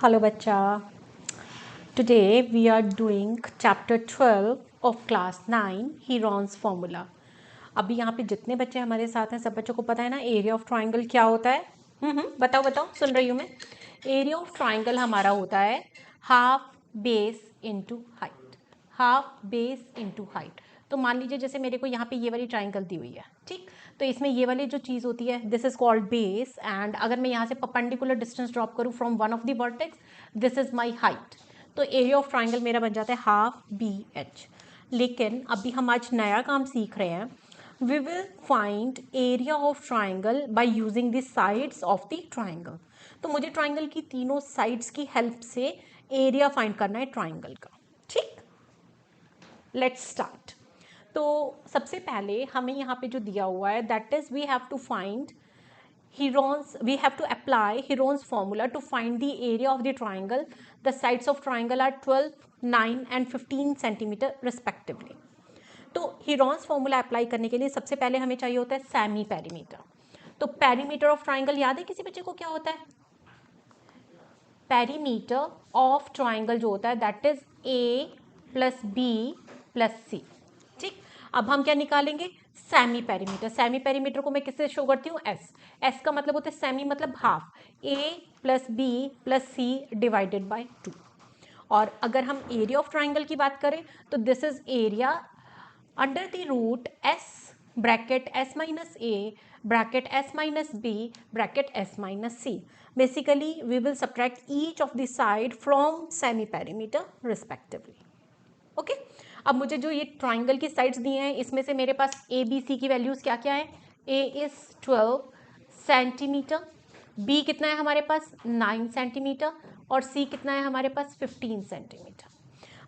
Hello बच्चा. Today we are doing chapter 12 of class 9 Heron's formula. अभी यहाँ पे जितने बच्चे हमारे साथ हैं सब बच्चों को पता है ना एरिया ऑफ ट्राइंगल क्या होता है. बताओ बताओ, सुन रही हूँ मैं. एरिया ऑफ ट्राइंगल हमारा होता है half base into height. Half base into height. तो मान लीजिए जैसे मेरे को यहाँ पे ये वाली ट्राइंगल दी हुई है, ठीक. तो इसमें ये वाली जो चीज़ होती है this is called base, and अगर मैं यहाँ से परपेंडिकुलर डिस्टेंस ड्रॉप करूँ from one of the vertex, this is my height. तो एरिया ऑफ ट्राइंगल मेरा बन जाता है हाफ बी एच. लेकिन अभी हम आज नया काम सीख रहे हैं. We will find area of triangle by using the sides of the triangle. तो मुझे ट्राइंगल की तीनों साइड्स की हेल्प से एरिया फाइंड करना है ट्राइंगल का. ठीक, लेट्स स्टार्ट. तो सबसे पहले हमें यहाँ पे जो दिया हुआ है that is we have to find we have to apply Heron's formula to find the area of the triangle. The sides of triangle are 12, 9 and 15 centimeter respectively. तो Heron's formula अप्लाई करने के लिए सबसे पहले हमें चाहिए होता है सेमी पेरीमीटर. तो पेरीमीटर ऑफ ट्राइंगल याद है किसी बच्चे को क्या होता है? पेरीमीटर ऑफ ट्राइंगल जो होता है that is A plus B plus C. ठीक, अब हम क्या निकालेंगे? Semi perimeter. सेमी पेरीमीटर को मैं किससे शो करती हूँ? एस. एस का मतलब होता है सेमी मतलब half. A plus B plus C divided by 2. और अगर हम एरिया ऑफ ट्राइंगल की बात करें तो this is area under the root S bracket S minus A bracket S minus B bracket S minus C. Basically we will subtract each of the side from semi perimeter respectively. Okay, अब मुझे जो ये triangle की sides दिए हैं इसमें से मेरे पास ए बी सी की वैल्यूज़ क्या क्या है? ए इज़ 12 सेंटीमीटर, बी कितना है हमारे पास? 9 सेंटीमीटर, और सी कितना है हमारे पास? 15 सेंटीमीटर.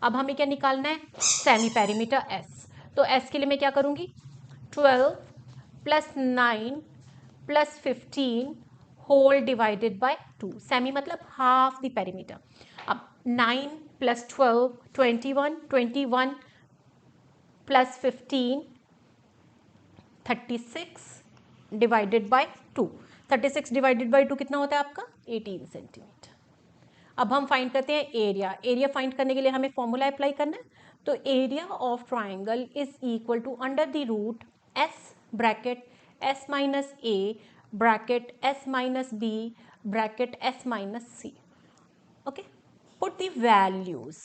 अब हमें क्या निकालना है? Semi perimeter S. तो एस के लिए मैं क्या करूँगी? 12 plus 9 plus 15 whole divided by 2. Semi मतलब हाफ द पेरीमीटर. अब 9 plus 12 21, 21 plus 15 36 divided by 2. 36 divided by 2 कितना होता है आपका? 18 सेंटीमीटर. अब हम फाइंड करते हैं एरिया. एरिया फाइंड करने के लिए हमें फॉर्मूला अप्लाई करना है. तो area of triangle is equal to under the root S bracket S minus A bracket S minus B bracket S minus C. Okay, put the values.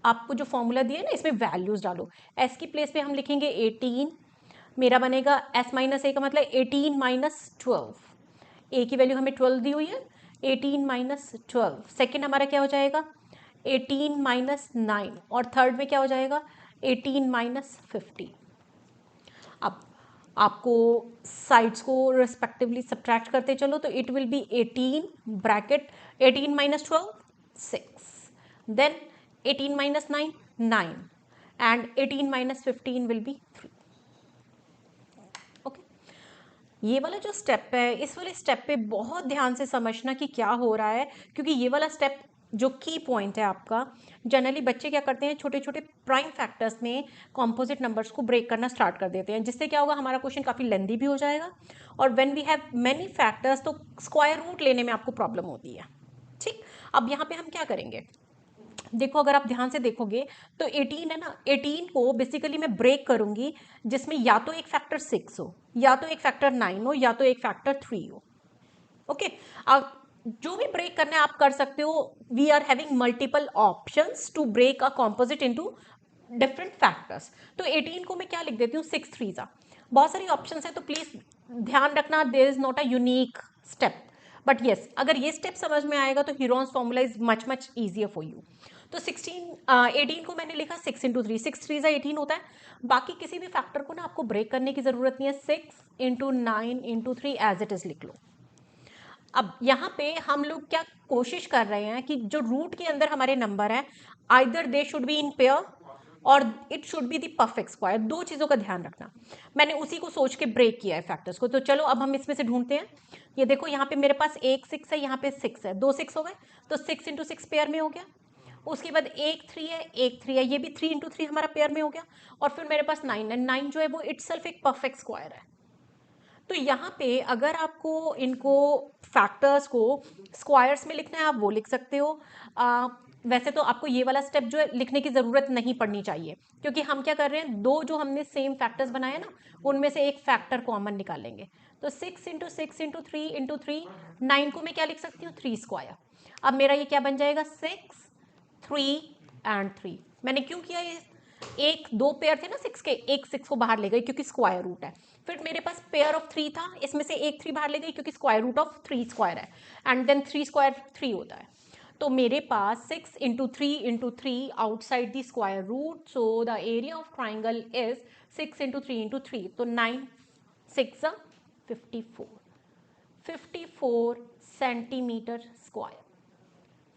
आपको जो formula दिया है ना इसमें वैल्यूज डालो. एस की प्लेस पे हम लिखेंगे 18. मेरा बनेगा एस माइनस ए का मतलब 18 माइनस 12. ए की वैल्यू हमें 12 दी हुई है. 18 माइनस 12. सेकेंड हमारा क्या हो जाएगा? 18 माइनस 9. और थर्ड में क्या हो जाएगा? 18 माइनस 15. अब आपको साइड्स को रिस्पेक्टिवली सब्ट्रैक्ट करते चलो तो it will be 18 bracket 18 minus 12 6, then 18 minus 9 9 and 18 minus 15 will be 3. Okay, ये वाला जो स्टेप है इस वाले स्टेप पे बहुत ध्यान से समझना कि क्या हो रहा है, क्योंकि ये वाला स्टेप जो की पॉइंट है आपका. जनरली बच्चे क्या करते हैं छोटे छोटे प्राइम फैक्टर्स में कॉम्पोजिट नंबर्स को ब्रेक करना स्टार्ट कर देते हैं, जिससे क्या होगा हमारा क्वेश्चन काफ़ी लेंदी भी हो जाएगा. और when we have many factors तो स्क्वायर रूट लेने में आपको प्रॉब्लम होती है. ठीक, अब यहाँ पे हम क्या करेंगे? देखो, अगर आप ध्यान से देखोगे तो 18 है ना, 18 को बेसिकली मैं ब्रेक करूंगी जिसमें या तो एक फैक्टर 6 हो, या तो एक फैक्टर 9 हो, या तो एक फैक्टर 3 हो. ओके, अब जो भी ब्रेक करना है आप कर सकते हो. We are having multiple options to break a composite into different factors. तो 18 को मैं क्या लिख देती हूँ? 6 3 बहुत सारी ऑप्शंस है, तो प्लीज ध्यान रखना there is not a unique step. But yes, अगर ये स्टेप समझ में आएगा तो Heron's formula is much much easier for you. तो 18 को मैंने लिखा 6 इंटू 3. 6 3 18 होता है. बाकी किसी भी फैक्टर को ना आपको ब्रेक करने की जरूरत नहीं है. 6 into 9 into 3 as it is लिख लो. अब यहाँ पे हम लोग क्या कोशिश कर रहे हैं कि जो रूट के अंदर हमारे नंबर है either they should be in pair और it should be the perfect square. दो चीज़ों का ध्यान रखना. मैंने उसी को सोच के ब्रेक किया है फैक्टर्स को. तो चलो अब हम इसमें से ढूंढते हैं. ये देखो यहाँ पे मेरे पास एक 6 है, यहाँ पे 6 है, दो 6 हो गए. तो 6 इंटू 6 पेयर में हो गया. उसके बाद एक 3 है, एक 3 है, ये भी 3 इंटू 3 हमारा पेयर में हो गया. और फिर मेरे पास 9 है. 9 जो है वो इटसेल्फ एक परफेक्ट स्क्वायर है. तो यहाँ पे अगर आपको इनको फैक्टर्स को स्क्वायर्स में लिखना है आप वो लिख सकते हो। वैसे तो आपको ये वाला स्टेप जो है लिखने की ज़रूरत नहीं पड़नी चाहिए, क्योंकि हम क्या कर रहे हैं, दो जो हमने सेम फैक्टर्स बनाए ना उनमें से एक फैक्टर कॉमन निकालेंगे। तो 6 इंटू 6 इंटू 3 इंटू 3, 9 को मैं क्या लिख सकती हूँ, 3 स्क्वायर। अब मेरा ये क्या बन जाएगा, 6 3 एंड 3। मैंने क्यों किया ये, एक दो पेयर थे ना 6 के, एक 6 को बाहर ले गई क्योंकि स्क्वायर रूट है। फिर मेरे पास पेयर ऑफ 3 था, इसमें से एक 3 बाहर ले गई क्योंकि स्क्वायर रूट ऑफ 3 स्क्वायर है, एंड देन 3 स्क्वायर 3 होता है। तो मेरे पास 6 into 3 into 3 outside the square root, so the area of triangle is 6 into 3 into 3, तो 9 6 54 54 centimeter square,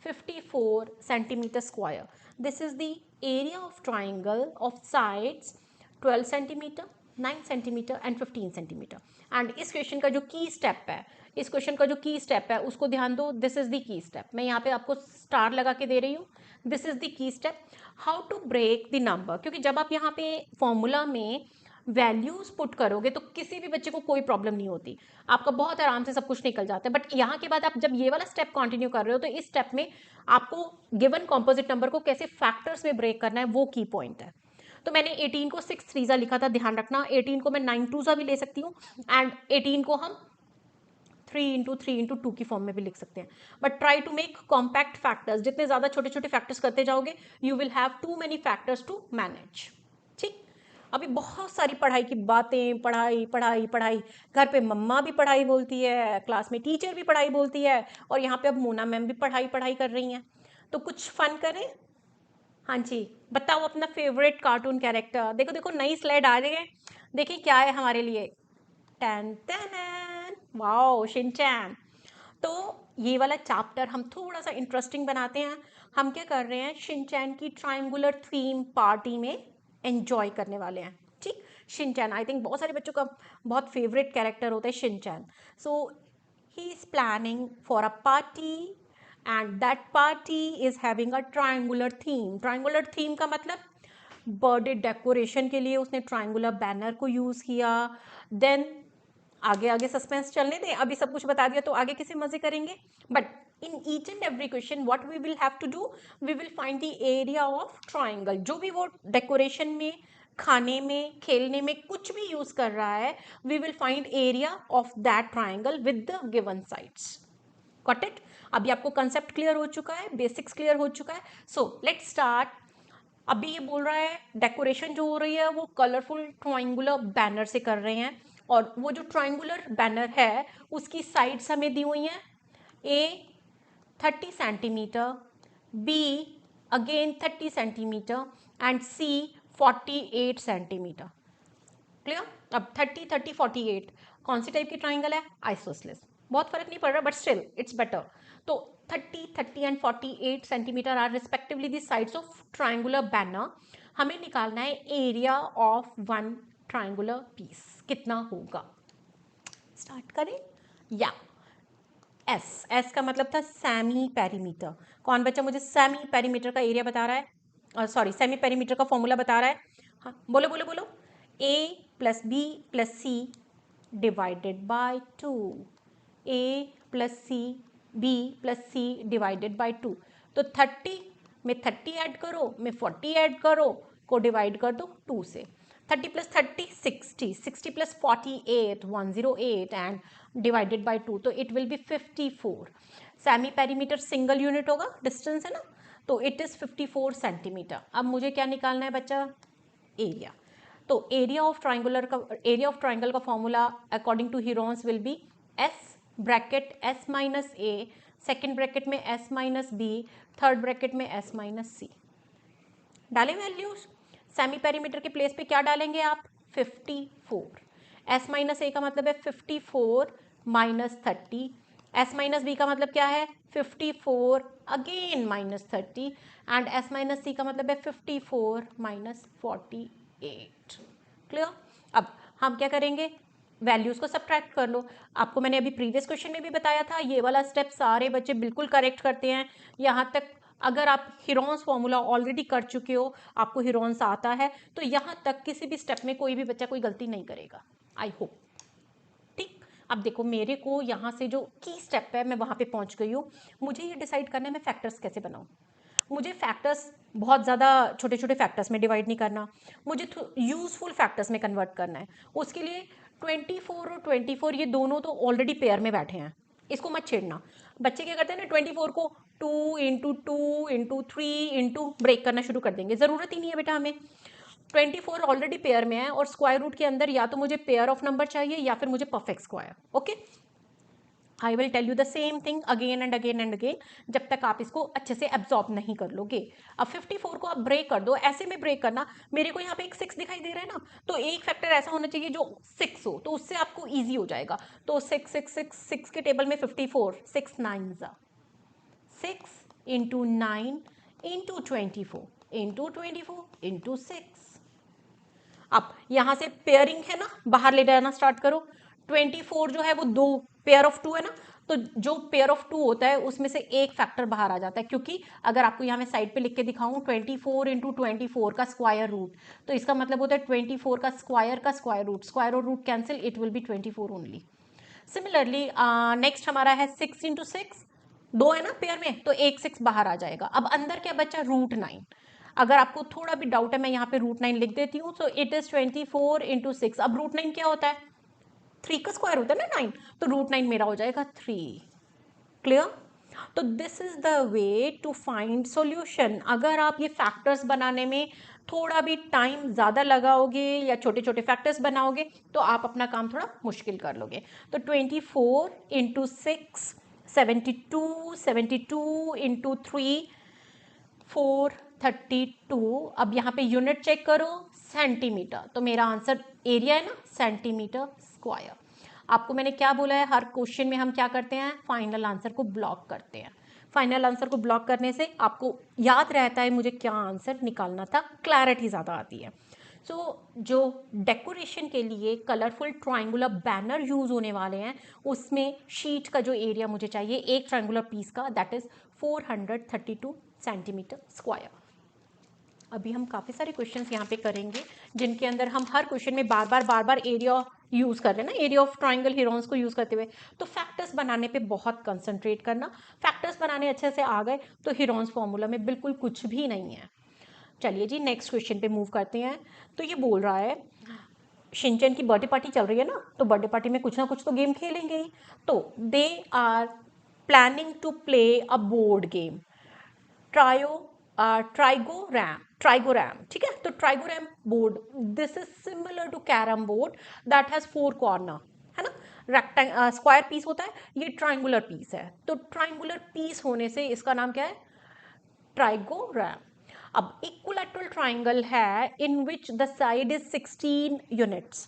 54 centimeter square. This is the area of triangle of sides 12 centimeter, 9 centimeter and 15 centimeter. And इस question का जो की step है, इस question का जो की स्टेप है उसको ध्यान दो, this is the key step. मैं यहाँ पे आपको स्टार लगा के दे रही हूँ, this is the key step. How to break the number, क्योंकि जब आप यहाँ पे फॉर्मूला में वैल्यूज पुट करोगे तो किसी भी बच्चे को कोई प्रॉब्लम नहीं होती, आपका बहुत आराम से सब कुछ निकल जाता है। बट यहाँ के बाद आप जब ये वाला स्टेप कंटिन्यू कर रहे हो तो इस स्टेप में आपको गिवन कॉम्पोजिट नंबर को कैसे फैक्टर्स में ब्रेक करना है वो की पॉइंट है। तो मैंने 18 को 6 3 लिखा था, ध्यान रखना 18 को मैं 9 2 भी ले सकती हूँ, एंड 18 को हम 3 इंटू 3 इंटू 2 की फॉर्म में भी लिख सकते हैं। But try to make compact factors, जितने ज़्यादा छोटे छोटे फैक्टर्स करते जाओगे you will have too many factors to manage. ठीक, अभी बहुत सारी पढ़ाई की बातें, पढ़ाई पढ़ाई पढ़ाई, घर पे मम्मा भी पढ़ाई बोलती है, क्लास में टीचर भी पढ़ाई बोलती है, और यहाँ पे अब मोना मैम भी पढ़ाई पढ़ाई कर रही हैं। तो कुछ फन करें। हाँ जी, बताओ अपना फेवरेट कार्टून कैरेक्टर। देखो देखो नई स्लाइड आ रही है, देखिए क्या है हमारे लिए, टैन टैन, वाओ शिनचैन। तो ये वाला चैप्टर हम थोड़ा सा इंटरेस्टिंग बनाते हैं। हम क्या कर रहे हैं, शिनचैन की ट्राइंगुलर थीम पार्टी में एंजॉय करने वाले हैं। ठीक, शिनचैन आई थिंक बहुत सारे बच्चों का बहुत फेवरेट कैरेक्टर होता है Shinchan. So he is planning for a party and that party is having a triangular theme. Triangular theme का मतलब बर्थडे डेकोरेशन के लिए उसने ट्राइंगुलर बैनर को यूज़ किया। देन आगे आगे सस्पेंस चलने दें, अभी सब कुछ बता दिया तो आगे किसे मजे करेंगे। But in each and every question what we will have to do, we will find the area of triangle. जो भी वो डेकोरेशन में, खाने में, खेलने में कुछ भी यूज कर रहा है, we will find area of that triangle with the given sides. Got it? अभी आपको कंसेप्ट क्लियर हो चुका है, बेसिक्स क्लियर हो चुका है। So let's start. अभी ये बोल रहा है डेकोरेशन जो हो रही है वो कलरफुल ट्राइंगुलर बैनर से कर रहे हैं, और वो जो ट्राइंगुलर बैनर है उसकी साइड्स हमें दी हुई हैं, A 30 centimetre, B again 30 centimetre and C 48 centimetre. Clear? अब 30 30 48 कौन सी टाइप की ट्राइंगल है, आइसोसेलेस। बहुत फर्क नहीं पड़ रहा बट स्टिल इट्स बेटर। तो 30 30 and 48 centimetre are respectively the sides of triangular banner. हमें निकालना है area of one triangular piece कितना होगा। स्टार्ट करें। या एस, एस का मतलब था सेमी पेरीमीटर। कौन बच्चा मुझे सेमी पेरीमीटर का एरिया बता रहा है, सॉरी सेमी पेरीमीटर का फॉर्मूला बता रहा है। हाँ बोलो बोलो बोलो, A plus B plus C divided by 2, A plus C B plus C divided by 2। तो 30 में 30 ऐड करो, में 40 ऐड करो, को डिवाइड कर दो 2 से। 30 plus 30 60, 60 plus 48 108 and divided by 2, तो it will B 54। Semi perimeter single unit होगा, डिस्टेंस है ना, तो इट इज 54 सेंटीमीटर। अब मुझे क्या निकालना है बच्चा, एरिया। तो एरिया ऑफ ट्राइंगल का formula according to Heron's will be S bracket S minus A, second bracket में S minus B, third bracket में एस माइनस सी। डालें वैल्यूज, सेमी पेरीमीटर के प्लेस पे क्या डालेंगे आप, 54। एस माइनस ए का मतलब है 54 माइनस 30, एस माइनस बी का मतलब क्या है 54 again minus 30, and S minus C का मतलब है 54 माइनस 48। क्लियर? अब हम क्या करेंगे, वैल्यूज को सब्ट्रैक्ट कर लो। आपको मैंने अभी प्रीवियस क्वेश्चन में भी बताया था, ये वाला स्टेप सारे बच्चे बिल्कुल करेक्ट करते हैं। यहाँ तक अगर आप हीरोन्स फॉर्मूला ऑलरेडी कर चुके हो, आपको हीरोन्स आता है, तो यहाँ तक किसी भी स्टेप में कोई भी बच्चा कोई गलती नहीं करेगा, आई होप। ठीक, अब देखो मेरे को यहाँ से जो की स्टेप है मैं वहाँ पे पहुँच गई हूँ, मुझे ये डिसाइड करना है मैं फैक्टर्स कैसे बनाऊँ। मुझे फैक्टर्स बहुत ज़्यादा छोटे छोटे फैक्टर्स में डिवाइड नहीं करना, मुझे यूजफुल फैक्टर्स में कन्वर्ट करना है। उसके लिए 24 और 24 ये दोनों तो ऑलरेडी पेयर में बैठे हैं, इसको मत छेड़ना। बच्चे क्या करते हैं ना, 24 को 2 × 2 × 3 ब्रेक करना शुरू कर देंगे, ज़रूरत ही नहीं है बेटा हमें। 24 ऑलरेडी पेयर में है और स्क्वायर रूट के अंदर या तो मुझे पेयर ऑफ नंबर चाहिए या फिर मुझे perfect square. Okay, I will tell you the same thing again and again and again जब तक आप इसको अच्छे से एब्जॉर्ब नहीं कर लोगे। अब 54 को आप ब्रेक कर दो, ऐसे में ब्रेक करना। मेरे को यहाँ पे एक 6 दिखाई दे रहा है ना, तो एक फैक्टर ऐसा होना चाहिए जो 6 हो, तो उससे आपको ईजी हो जाएगा। तो 6 के टेबल में 54, 6 9 6 × 9 × 24 × 6। अब यहाँ से पेयरिंग है ना, बाहर ले जाना स्टार्ट करो। 24 जो है वो 2 पेयर ऑफ 2 है ना, तो जो पेयर ऑफ 2 होता है उसमें से एक फैक्टर बाहर आ जाता है, क्योंकि अगर आपको यहाँ मैं साइड पे लिख के दिखाऊं 24 × 24 का स्क्वायर रूट, तो इसका मतलब होता है 24 का स्क्वायर रूट, स्क्वायर और root cancel, it will be 24 only. Similarly next हमारा है 6 × 6, 2 है ना पेयर में, तो एक 6 बाहर आ जाएगा। अब अंदर क्या बचा, √9। अगर आपको थोड़ा भी डाउट है मैं यहाँ पे √9 लिख देती हूँ। So it is 24 × 6। अब √9 क्या होता है, 3 का स्क्वायर होता है ना 9, तो √9 मेरा हो जाएगा 3। क्लियर? तो this is the way to find solution. अगर आप ये फैक्टर्स बनाने में थोड़ा भी टाइम ज़्यादा लगाओगे या छोटे छोटे फैक्टर्स बनाओगे तो आप अपना काम थोड़ा मुश्किल कर लोगे। तो 24 × 6 72, 72 × 3 432। अब यहाँ पे यूनिट चेक करो, सेंटीमीटर, तो मेरा आंसर एरिया है ना, सेंटीमीटर स्क्वायर। आपको मैंने क्या बोला है, हर क्वेश्चन में हम क्या करते हैं, फाइनल आंसर को ब्लॉक करते हैं। फाइनल आंसर को ब्लॉक करने से आपको याद रहता है मुझे क्या आंसर निकालना था, क्लैरिटी ज़्यादा आती है। सो जो डेकोरेशन के लिए कलरफुल ट्रायंगुलर बैनर यूज़ होने वाले हैं, उसमें शीट का जो एरिया मुझे चाहिए एक ट्रायंगुलर पीस का, दैट इज़ 432 सेंटीमीटर स्क्वायर। अभी हम काफ़ी सारे क्वेश्चंस यहाँ पे करेंगे जिनके अंदर हम हर क्वेश्चन में बार बार एरिया यूज़ कर रहे हैं ना, एरिया ऑफ ट्राइंगल हीरोन्स को यूज़ करते हुए। तो फैक्टर्स बनाने पे बहुत कंसंट्रेट करना। फैक्टर्स बनाने अच्छे से आ गए तो हीरोन्स फॉर्मूला में बिल्कुल कुछ भी नहीं है। चलिए जी नेक्स्ट क्वेश्चन पे मूव करते हैं। तो ये बोल रहा है शिनचैन की बर्थडे पार्टी चल रही है ना, तो बर्थडे पार्टी में कुछ ना कुछ तो गेम खेलेंगे ही। तो they are planning to play a board game, ट्राइगोरैम, ठीक है। तो ट्राइगोरैम board, this is similar to carrom board that has 4 corner, है ना। स्क्वायर पीस होता है, ये ट्राइंगुलर पीस है। तो ट्राइंगुलर पीस होने से इसका नाम क्या है, ट्राइगोरैम। अब इक्विलैटरल ट्राइंगल है in which the side is 16 units.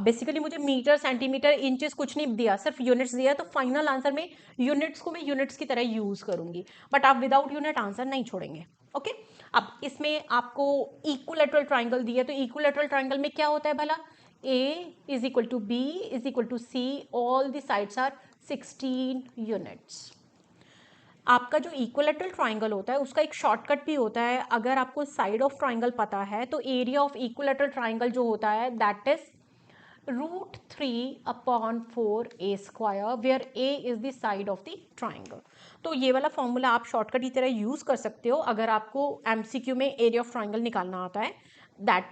Basically मुझे मीटर सेंटीमीटर इंचेस कुछ नहीं दिया, सिर्फ यूनिट्स दिया, तो फाइनल आंसर में यूनिट्स को मैं यूनिट्स की तरह यूज करूंगी, बट आप विदाउट यूनिट आंसर नहीं छोड़ेंगे। ओके, अब इसमें आपको इक्विलैटरल ट्राइंगल दिया, तो इक्विलैटरल ट्राइंगल में क्या होता है भला, A is equal to B is equal to C, all the sides are 16 units. आपका जो इक्विलैटरल ट्राइंगल होता है उसका एक शॉर्टकट भी होता है। अगर आपको साइड ऑफ ट्राइंगल पता है तो एरिया ऑफ इक्विलैटरल ट्राइंगल जो होता है that is √3/4a², where a is the side of the triangle. तो ये वाला फॉर्मूला आप शॉर्टकट की तरह यूज कर सकते हो अगर आपको एमसीक्यू में एरिया ऑफ ट्राइंगल निकालना आता है। दैट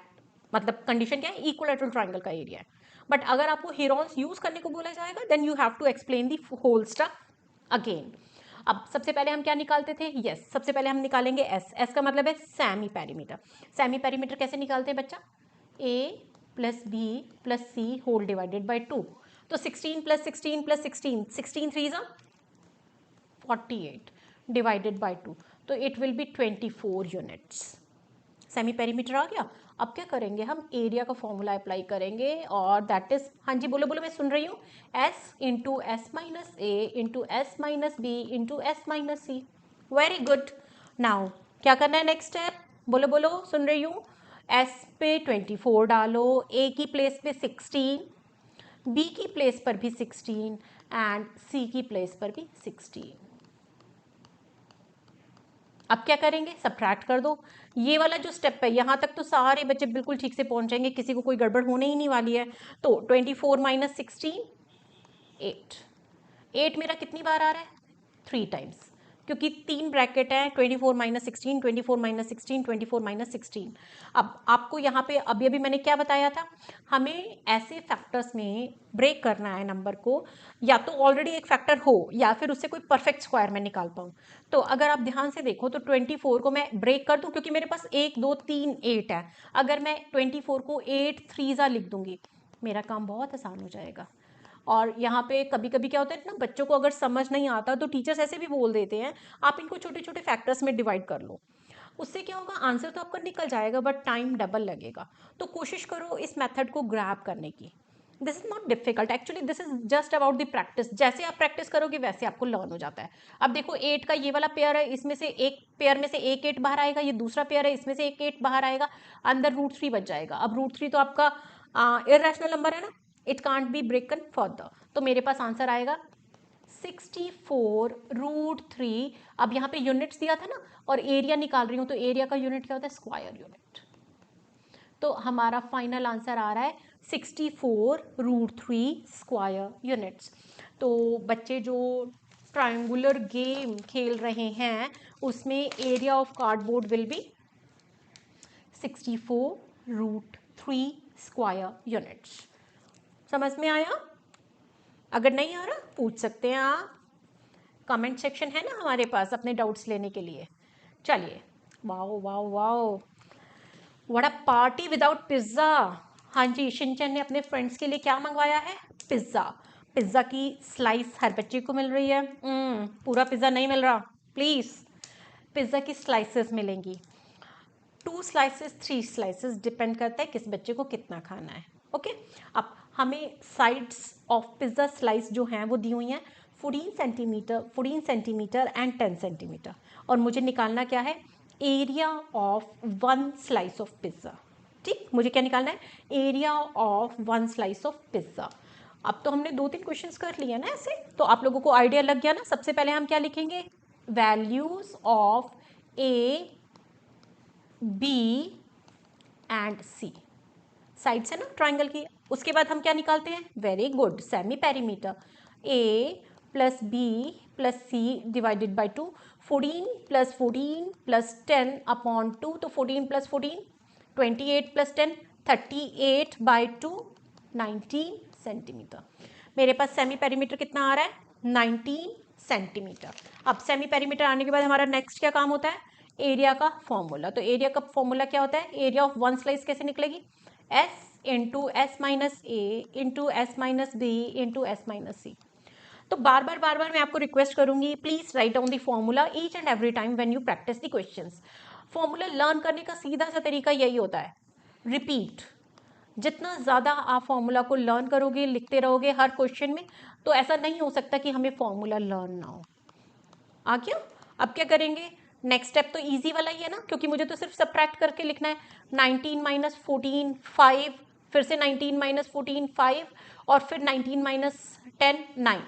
मतलब कंडीशन क्या है, इक्विलैटरल ट्राइंगल का एरिया है। बट अगर आपको हीरोन्स यूज करने को बोला जाएगा then you have to explain the whole stuff again. अब सबसे पहले हम क्या निकालते थे, यस सबसे पहले हम निकालेंगे एस का मतलब है सेमी पेरीमीटर। सेमी पेरीमीटर कैसे निकालते हैं बच्चा, A plus B plus C whole divided by 2। तो 16 + 16 + 16, 16 3 48 डिवाइडेड बाई 2, तो it will be 24 units. Semi perimeter आ गया। अब क्या करेंगे, हम एरिया का फॉर्मूला अप्लाई करेंगे और दैट इज, हाँ जी बोलो बोलो मैं सुन रही हूँ, S into S minus A into S minus B into S minus C. Very good. Now क्या करना है नेक्स्ट स्टेप, बोलो बोलो सुन रही हूँ। एस पे 24 डालो, ए की प्लेस पे 16, बी की प्लेस पर भी 16 एंड सी की प्लेस पर भी 16। अब क्या करेंगे, सब्ट्रैक्ट कर दो। ये वाला जो स्टेप है यहाँ तक तो सारे बच्चे बिल्कुल ठीक से पहुंच जाएंगे, किसी को कोई गड़बड़ होने ही नहीं वाली है। तो 24 - 16 8। 8 मेरा कितनी बार आ रहा है? 3 टाइम्स, क्योंकि 3 ब्रैकेट है, 24 माइनस 16, 24 माइनस 16, 24 माइनस 16। अब आपको यहाँ पे अभी अभी मैंने क्या बताया था, हमें ऐसे फैक्टर्स में ब्रेक करना है नंबर को, या तो ऑलरेडी एक फैक्टर हो या फिर उससे कोई परफेक्ट स्क्वायर मैं निकाल पाऊँ। तो अगर आप ध्यान से देखो तो 24 को मैं ब्रेक कर दूँ, क्योंकि मेरे पास 1 2 3 8 है। अगर मैं 24 को 8 3 लिख दूंगी, मेरा काम बहुत आसान हो जाएगा। और यहाँ पे कभी कभी क्या होता है ना, बच्चों को अगर समझ नहीं आता तो टीचर्स ऐसे भी बोल देते हैं, आप इनको छोटे छोटे फैक्टर्स में डिवाइड कर लो। उससे क्या होगा, आंसर तो आपका निकल जाएगा बट टाइम डबल लगेगा। तो कोशिश करो इस मेथड को ग्रैब करने की। This is not difficult, actually this is just about the practice. जैसे आप प्रैक्टिस करोगे वैसे आपको लर्न हो जाता है। अब देखो 8 का ये वाला पेयर है, इसमें से एक पेयर में से एक 8 बाहर आएगा, ये दूसरा पेयर है, इसमें से एक 8 बाहर आएगा, अंदर √3 बच जाएगा। अब √3 तो आपका इररेशनल नंबर है ना, इट कांट बी ब्रेकन फर्दर। तो मेरे पास आंसर आएगा 64 √3। अब यहाँ पे यूनिट्स दिया था ना, और एरिया निकाल रही हूँ, तो एरिया का यूनिट क्या होता है? Square unit. तो हमारा फाइनल आंसर आ रहा है 64 √3 स्क्वायर यूनिट्स। तो बच्चे जो ट्रायंगुलर गेम खेल रहे हैं उसमें area of cardboard will be 64 √3 square units. समझ में आया? अगर नहीं आ रहा पूछ सकते हैं आप, कमेंट सेक्शन है ना हमारे पास अपने डाउट्स लेने के लिए। चलिए, wow wow wow, what a party without pizza. हाँ जी, शिनचैन ने अपने फ्रेंड्स के लिए क्या मंगवाया है? पिज़्ज़ा। पिज़्ज़ा की स्लाइस हर बच्चे को मिल रही है। पूरा पिज़्ज़ा नहीं मिल रहा, प्लीज़ पिज़्ज़ा की स्लाइसेस मिलेंगी। 2 स्लाइसेस 3 स्लाइसेस, डिपेंड करता है किस बच्चे को कितना खाना है। ओके, अब हमें साइड्स ऑफ पिज़्ज़ा स्लाइस जो हैं वो दी हुई हैं 14 सेंटीमीटर एंड 10 सेंटीमीटर। और मुझे निकालना क्या है? Area of 1 slice of pizza. ठीक, मुझे क्या निकालना है? Area of 1 slice of pizza. अब तो हमने 2-3 क्वेश्चंस कर लिए ना ऐसे, तो आप लोगों को आइडिया लग गया ना। सबसे पहले हम क्या लिखेंगे? Values of A B and C, side से ना ट्राइंगल की। उसके बाद हम क्या निकालते हैं? Very good, semi perimeter. A plus B plus C divided by 2, 14 plus 14 plus 10 upon 2, तो 14 प्लस 14 28 प्लस 10 38 बाई 2 19 सेंटीमीटर। मेरे पास सेमी पेरीमीटर कितना आ रहा है? 19 सेंटीमीटर। अब सेमी पेरीमीटर आने के बाद हमारा नेक्स्ट क्या काम होता है? एरिया का फॉर्मूला। तो एरिया का फॉर्मूला क्या होता है? एरिया ऑफ 1 स्लाइस कैसे निकलेगी? S into S minus A into S minus B into S minus C. तो बार बार मैं आपको रिक्वेस्ट करूंगी, please write down the formula each and every time when you practise the questions. Formula learn करने का सीधा सा तरीका यही होता है, रिपीट। जितना ज़्यादा आप फॉर्मूला को लर्न करोगे, लिखते रहोगे हर क्वेश्चन में, तो ऐसा नहीं हो सकता कि हमें फॉर्मूला लर्न ना हो। आ गया? अब क्या करेंगे? नेक्स्ट स्टेप तो इजी वाला ही है ना, क्योंकि मुझे तो सिर्फ सबट्रैक्ट करके लिखना है। 19 माइनस 14 5, फिर से 19 माइनस 14 5, और फिर 19 minus 10 9।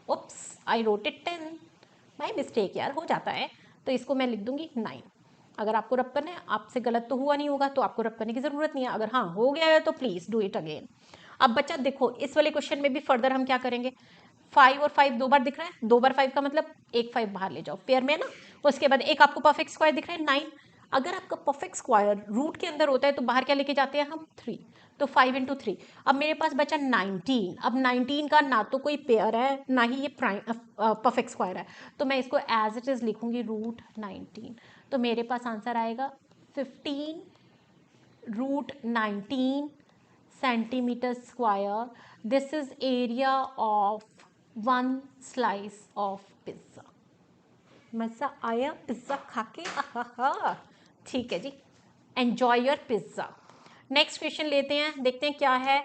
Oops, I wrote it 10, my mistake यार, हो जाता है। तो इसको मैं लिख दूंगी 9। अगर आपको रब करना है, आपसे गलत तो हुआ नहीं होगा, तो आपको रब करने की ज़रूरत नहीं है। अगर हाँ हो गया है तो प्लीज़ डू इट अगेन। अब बच्चा देखो, इस वाले क्वेश्चन में भी फर्दर हम क्या करेंगे? 5 और 5 2 बार दिख रहा है, 2 बार 5 का मतलब एक 5 बाहर ले जाओ पेयर में ना। उसके बाद एक आपको परफेक्ट स्क्वायर दिख रहा है 9। अगर आपका परफेक्ट स्क्वायर रूट के अंदर होता है तो बाहर क्या लेके जाते हैं हम? 3। तो 5 इंटू 3। अब मेरे पास बचा 19। अब 19 का ना तो कोई पेयर है ना ही ये परफेक्ट स्क्वायर है, तो मैं इसको एज इट इज लिखूंगी √19। तो मेरे पास आंसर आएगा 15 √19 centimetre square. This is area of 1 slice of pizza. मज़ा आया पिज़्ज़ा खा के? आहा, ठीक है जी, enjoy your pizza. Next question लेते हैं, देखते हैं क्या है।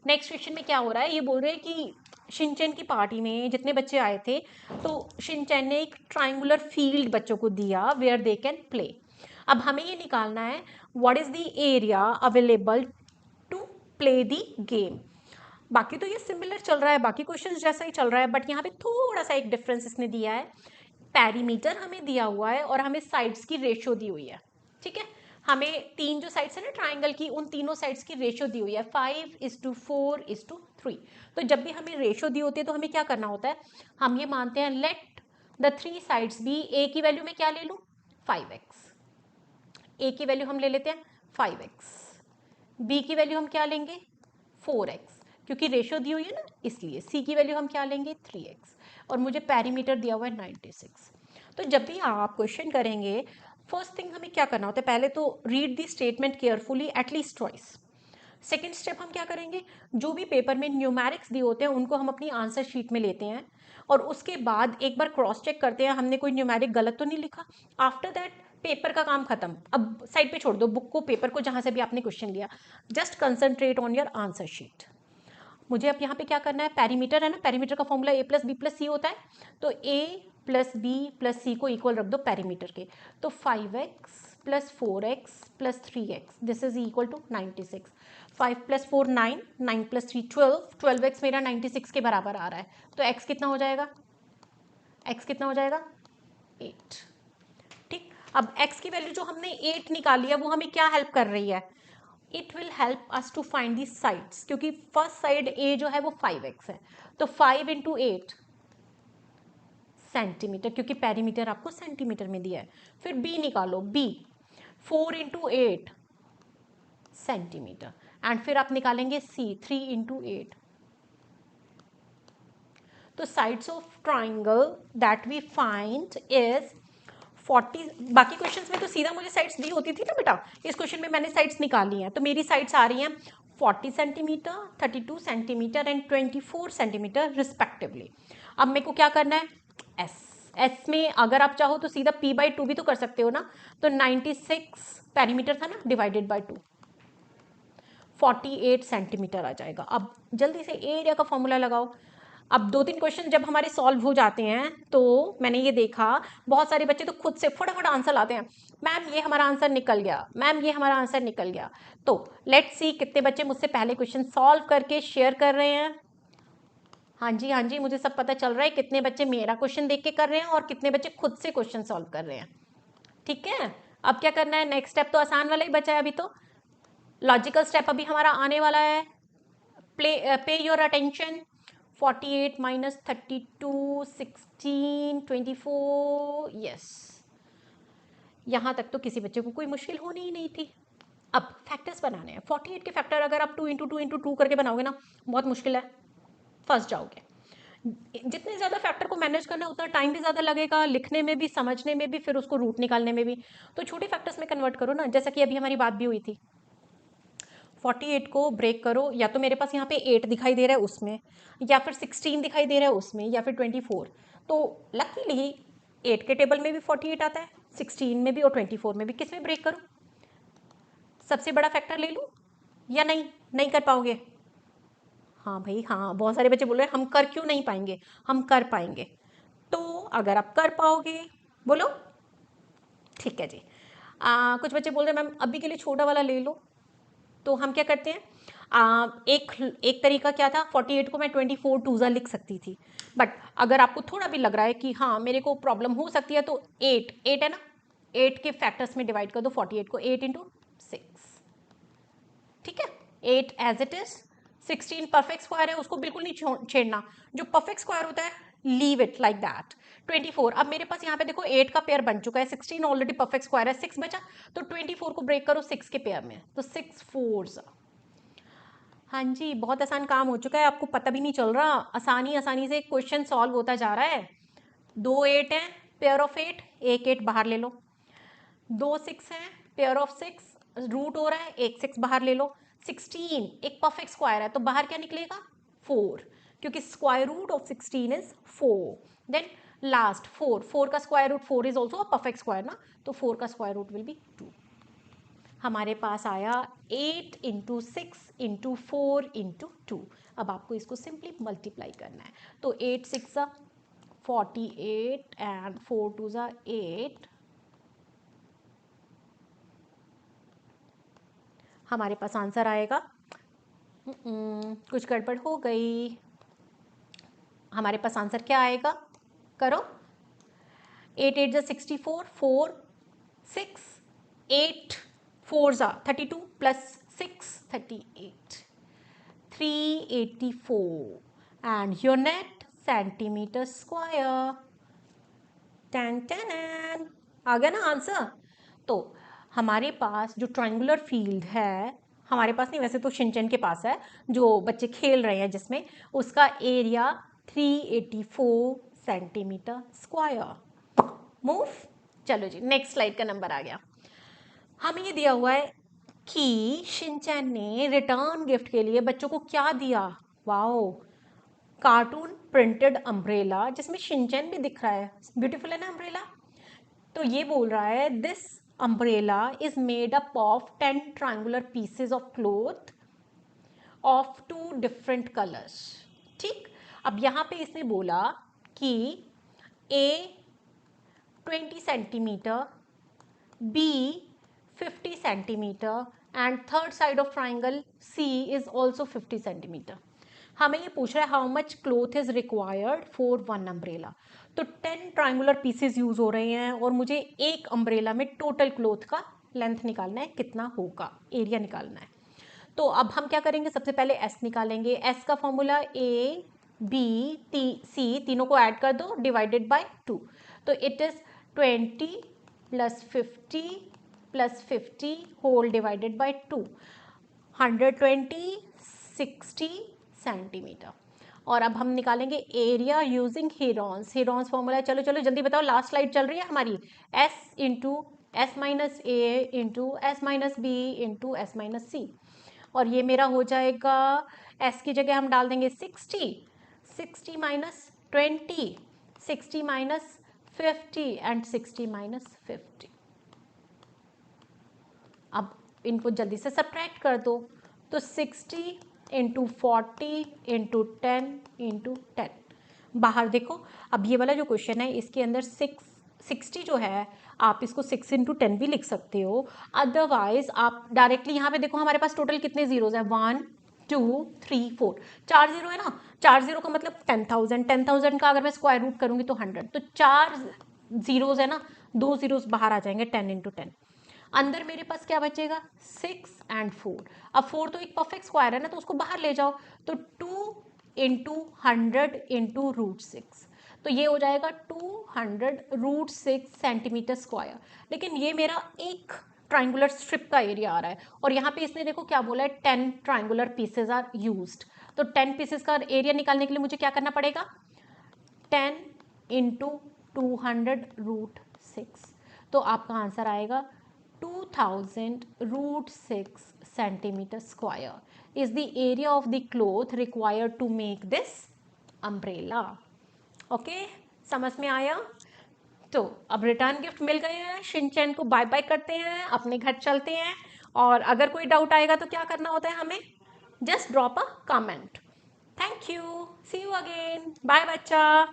नेक्स्ट क्वेश्चन में क्या हो रहा है, ये बोल रहे हैं कि शिनचैन की पार्टी में जितने बच्चे आए थे, तो शिनचैन ने एक ट्राइंगुलर फील्ड बच्चों को दिया वेयर दे कैन प्ले। अब हमें ये निकालना है what is the area available to play the game. बाकी तो ये सिमिलर चल रहा है, बाकी क्वेश्चन जैसा ही चल रहा है, बट यहाँ पे थोड़ा सा एक डिफरेंस इसने दिया है। पेरीमीटर हमें दिया हुआ है और हमें साइड्स की रेशियो दी हुई है। ठीक है, हमें 3 जो साइड्स है ना ट्राइंगल की, उन तीनों साइड्स की रेशियो दी हुई है 5:4:3। 3। तो जब भी हमें रेशो दी होती है तो हमें क्या करना होता है, हम ये मानते हैं लेट द 3 साइड्स बी, ए की वैल्यू में क्या ले लूँ 5x, ए की वैल्यू हम ले लेते हैं 5x, बी की वैल्यू हम क्या लेंगे 4x, क्योंकि रेशो दी हुई है ना इसलिए। सी की वैल्यू हम क्या लेंगे 3x, और मुझे पेरीमीटर दिया हुआ है 96। तो जब भी आप क्वेश्चन करेंगे फर्स्ट थिंग हमें क्या करना होता है, पहले तो read the statement carefully at least twice. Second step हम क्या करेंगे, जो भी पेपर में न्यूमेरिक्स दिए होते हैं उनको हम अपनी आंसर शीट में लेते हैं और उसके बाद एक बार क्रॉस चेक करते हैं हमने कोई न्यूमेरिक गलत तो नहीं लिखा। आफ्टर दैट पेपर का काम खत्म, अब साइड पे छोड़ दो बुक को, पेपर को, जहां से भी आपने क्वेश्चन लिया, just concentrate on your answer sheet. मुझे अब यहाँ पे क्या करना है, पेरीमीटर है ना, पेरीमीटर का formula a plus B plus C होता है, तो a plus B plus C को इक्वल रख दो पेरीमीटर के, तो 5x plus 4x plus 3x this is equal to 96। 5 plus 4 9, 9 plus 3 12, 12x मेरा 96 के बराबर आ रहा है, तो x कितना हो जाएगा, x कितना हो जाएगा 8। ठीक, अब x की वैल्यू जो हमने 8 निकाली है वो हमें क्या हेल्प कर रही है, it will help us to find the sides, क्योंकि फर्स्ट साइड a जो है वो 5x है, तो 5 इंटू 8 सेंटीमीटर, क्योंकि पेरीमीटर आपको सेंटीमीटर में दिया है। फिर b निकालो, b 4 इंटू 8 सेंटीमीटर, एंड फिर आप निकालेंगे c 3 इंटू 8। तो sides of triangle that we find is 40। बाकी क्वेश्चंस में तो सीधा मुझे साइड्स दी होती थी ना बेटा, इस क्वेश्चन में मैंने साइड्स निकाली हैं, तो मेरी साइड्स आ रही हैं 40 centimetre, 32 centimetre and 24 centimetre respectively. अब मेरे को क्या करना है, एस में अगर आप चाहो तो सीधा p/2 भी तो कर सकते हो ना, तो 96 पेरीमीटर था ना डिवाइडेड बाय 2, 48 सेंटीमीटर आ जाएगा। अब जल्दी से एरिया का फॉर्मूला लगाओ। अब 2-3 क्वेश्चन जब हमारे सॉल्व हो जाते हैं तो मैंने ये देखा बहुत सारे बच्चे तो खुद से फटाफट आंसर लाते हैं, मैम ये हमारा आंसर निकल गया, मैम ये हमारा आंसर निकल गया। तो लेट्स सी कितने बच्चे मुझसे पहले क्वेश्चन सॉल्व करके शेयर कर रहे हैं। हाँ जी हाँ जी, मुझे सब पता चल रहा है कितने बच्चे मेरा क्वेश्चन देख के कर रहे हैं और कितने बच्चे खुद से क्वेश्चन सॉल्व कर रहे हैं। ठीक है, अब क्या करना है, नेक्स्ट स्टेप तो आसान वाला ही बचा है, अभी तो लॉजिकल स्टेप अभी हमारा आने वाला है। पे योर अटेंशन, 48 माइनस 32 16 24, यस, यहाँ तक तो किसी बच्चे को कोई मुश्किल होनी ही नहीं थी। अब फैक्टर्स बनाने हैं, 48 के फैक्टर अगर आप 2 इंटू 2 इंटू 2 करके बनाओगे ना बहुत मुश्किल है, फंस जाओगे। जितने ज़्यादा फैक्टर को मैनेज करना है उतना टाइम भी ज़्यादा लगेगा, लिखने में भी, समझने में भी, फिर उसको रूट निकालने में भी। तो छोटे फैक्टर्स में कन्वर्ट करो ना, जैसा कि अभी हमारी बात भी हुई थी। 48 को ब्रेक करो, या तो मेरे पास यहाँ पे 8 दिखाई दे रहा है उसमें, या फिर 16 दिखाई दे रहा है उसमें, या फिर 24। तो लकीली 8 के टेबल में भी 48 आता है, 16 में भी और 24 में भी। किस में ब्रेक करूँ, सबसे बड़ा फैक्टर ले लूँ या नहीं, नहीं कर पाओगे? हाँ भाई हाँ, बहुत सारे बच्चे बोल रहे हैं हम कर क्यों नहीं पाएंगे, हम कर पाएंगे। तो अगर आप कर पाओगे बोलो, ठीक है जी। कुछ बच्चे बोल रहे हैं मैम अभी के लिए छोटा वाला ले लो, तो हम क्या करते हैं, एक तरीका क्या था, 48 को मैं 24 टूजा लिख सकती थी, बट अगर आपको थोड़ा भी लग रहा है कि हाँ मेरे को प्रॉब्लम हो सकती है, तो 8 है ना, 8 के फैक्टर्स में डिवाइड कर दो 48 को, 8 इंटू 6, ठीक है, 8 as it is. 16 perfect square है, उसको बिल्कुल नहीं छेड़ना, जो परफेक्ट स्क्वायर होता है लीव इट लाइक दैट। 24, अब मेरे पास यहाँ पे देखो 8 का पेयर बन चुका है, 16 ऑलरेडी परफेक्ट स्क्वायर है, 6 बचा, तो 24 को ब्रेक करो 6 के पेयर में, तो 6 4। हाँ जी, बहुत आसान काम हो चुका है, आपको पता भी नहीं चल रहा, आसानी से क्वेश्चन सॉल्व होता जा रहा है। 2 8 हैं, पेयर ऑफ 8, एक 8 बाहर ले लो। 2 6 हैं, पेयर ऑफ 6, रूट हो रहा है, एक 6 बाहर ले लो। 16 एक परफेक्ट स्क्वायर है, तो बाहर क्या निकलेगा 4, क्योंकि square root of 16 is 4। Then last 4 का square root 4 is also a perfect square ना, तो 4 का स्क्वायर रूट विल बी 2। हमारे पास आया 8 इंटू 6 इंटू 4 इंटू 2। अब आपको इसको सिंपली मल्टीप्लाई करना है, तो 8 6 48 एंड 4 2 8, हमारे पास आंसर आएगा, कुछ गड़बड़ हो गई, हमारे पास आंसर क्या आएगा, करो, 8 8 64, 4 6 8 4 32 plus 6 38, 384 and unit centimeter square. Ten ten आ गया ना आंसर। तो हमारे पास जो ट्रायंगुलर फील्ड है, हमारे पास नहीं, वैसे तो शिनचैन के पास है, जो बच्चे खेल रहे हैं जिसमें, उसका एरिया 384 सेंटीमीटर स्क्वायर। मूव। चलो जी, नेक्स्ट स्लाइड का नंबर आ गया। हमें ये दिया हुआ है कि शिनचैन ने रिटर्न गिफ्ट के लिए बच्चों को क्या दिया। वाओ, कार्टून प्रिंटेड अम्ब्रेला, जिसमें शिनचैन भी दिख रहा है। ब्यूटीफुल है ना अम्ब्रेला। तो ये बोल रहा है this umbrella is made up of 10 triangular pieces of cloth of 2 different colours. ठीक, अब यहाँ पे इसने बोला कि A 20 centimetre, B 50 centimetre and third side of triangle C is also 50 centimetre. हमें ये पूछ रहा है how much cloth is required for one umbrella. तो 10 ट्राइंगुलर पीसेस यूज हो रहे हैं और मुझे एक अम्ब्रेला में टोटल क्लोथ का लेंथ निकालना है, कितना होगा, एरिया निकालना है। तो अब हम क्या करेंगे, सबसे पहले एस निकालेंगे। एस का फॉर्मूला ए बी सी, तीनों को ऐड कर दो, डिवाइडेड बाय 2। तो it is 20 plus 50 plus 50 whole divided by 2, 120 60 centimetre. और अब हम निकालेंगे area using Heron's. Heron's formula, चलो चलो जल्दी बताओ, लास्ट स्लाइड चल रही है हमारी। S into S minus A into S minus B into S minus C. और ये मेरा हो जाएगा, एस की जगह हम डाल देंगे 60, 60 माइनस 20, 60 माइनस 50 एंड 60 माइनस 50। अब इनको जल्दी से सब्ट्रैक्ट कर दो। तो 60 इंटू 40 इंटू 10 इंटू 10। बाहर देखो, अब ये वाला जो क्वेश्चन है इसके अंदर 60 जो है, आप इसको 6 इंटू 10 भी लिख सकते हो। अदरवाइज आप डायरेक्टली यहाँ पे देखो, हमारे पास टोटल कितने जीरोज है, 1 2 3 4, 4 जीरो है ना। 4 जीरो का मतलब 10,000, 10,000 का अगर मैं स्क्वायर रूट करूंगी तो 100, तो 4 जीरोज है ना, 2 जीरोज बाहर आ जाएंगे, 10 इंटू 10। अंदर मेरे पास क्या बचेगा, 6 एंड 4। अब 4 तो एक परफेक्ट स्क्वायर है ना, तो उसको बाहर ले जाओ। तो 2 इंटू 100 इंटू रूट 6, तो ये हो जाएगा 200 रूट 6 सेंटीमीटर स्क्वायर। लेकिन ये मेरा एक ट्राइंगुलर स्ट्रिप का एरिया आ रहा है, और यहाँ पे इसने देखो क्या बोला है, 10 ट्राइंगुलर पीसेज आर यूज्ड। तो 10 पीसेज का एरिया निकालने के लिए मुझे क्या करना पड़ेगा, 10 इंटू 200 रूट 6। तो आपका आंसर आएगा 2000 root 6 centimeter square is the area of the cloth required to make this umbrella. Okay, समझ में आया। तो अब रिटर्न गिफ्ट मिल गए हैं, शिनचैन को बाय बाय करते हैं, अपने घर चलते हैं। और अगर कोई डाउट आएगा तो क्या करना होता है हमें, just drop a comment. Thank you, see you again, bye बच्चा।